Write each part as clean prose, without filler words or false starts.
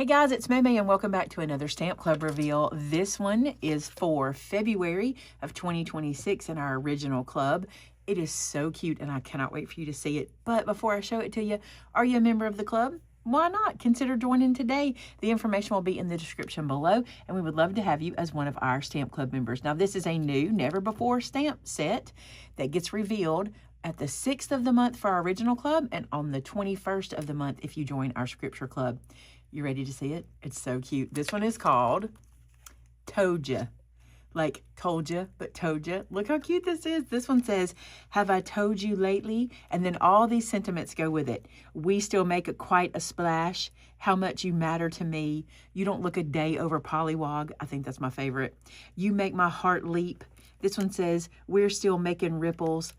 Hey guys, it's Maymay and welcome back to another Stamp Club reveal. This one is for February of 2026 in our original club. It is so cute and I cannot wait for you to see it. But before I show it to you, are you a member of the club? Why not? Consider joining today. The information will be in the description below and we would love to have you as one of our Stamp Club members. Now this is a new, never before stamp set that gets revealed at the 6th of the month for our original club and on the 21st of the month if you join our scripture club. You ready to see it? It's so cute. This one is called Told Ya. Like told ya, but told ya. Look how cute this is. This one says, have I told you lately? And then all these sentiments go with it. We still make it quite a splash. How much you matter to me. You don't look a day over pollywog. I think that's my favorite. You make my heart leap. This one says, we're still making ripples.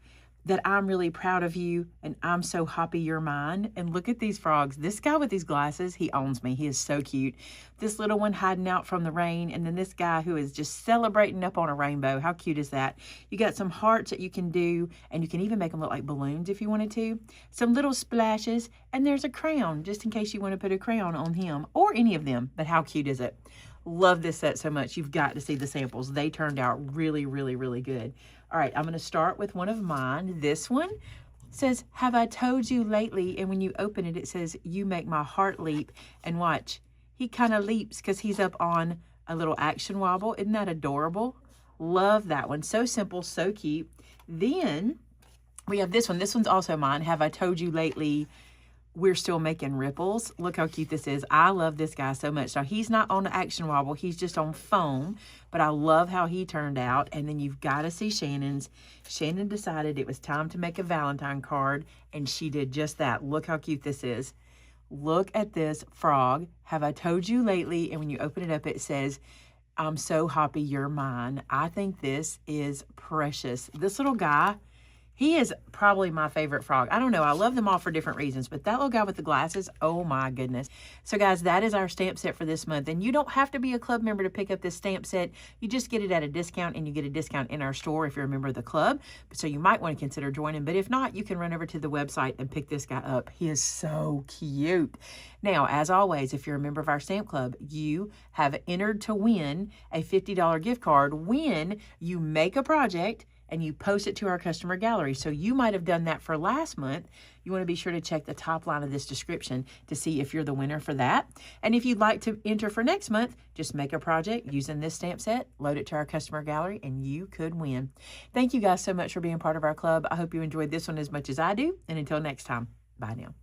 That I'm really proud of you and I'm so happy you're mine. And look at these frogs. This guy with these glasses, he owns me. He is so cute. This little one hiding out from the rain. And then this guy who is just celebrating up on a rainbow. How cute is that? You got some hearts that you can do and you can even make them look like balloons if you wanted to. Some little splashes and there's a crown just in case you want to put a crown on him or any of them. But how cute is it? Love this set so much. You've got to see the samples. They turned out really, really, really good. All right, I'm going to start with one of mine. This one says, have I told you lately? And when you open it, it says, you make my heart leap. And watch, he kind of leaps because he's up on a little action wobble. Isn't that adorable? Love that one. So simple, so cute. Then we have this one. This one's also mine. Have I told you lately? We're still making ripples. Look how cute this is. I love this guy so much. Now, he's not on the action wobble. He's just on foam, but I love how he turned out. And then you've got to see Shannon's. Shannon decided it was time to make a Valentine card, and she did just that. Look how cute this is. Look at this frog. Have I told you lately? And when you open it up, it says, I'm so happy you're mine. I think this is precious. This little guy, he is probably my favorite frog. I don't know. I love them all for different reasons, but that little guy with the glasses, oh my goodness. So guys, that is our stamp set for this month. And you don't have to be a club member to pick up this stamp set. You just get it at a discount and you get a discount in our store if you're a member of the club. So you might want to consider joining, but if not, you can run over to the website and pick this guy up. He is so cute. Now, as always, if you're a member of our stamp club, you have entered to win a $50 gift card when you make a project and you post it to our customer gallery. So you might have done that for last month. You want to be sure to check the top line of this description to see if you're the winner for that. And if you'd like to enter for next month, just make a project using this stamp set, load it to our customer gallery, and you could win. Thank you guys so much for being part of our club. I hope you enjoyed this one as much as I do. And until next time, bye now.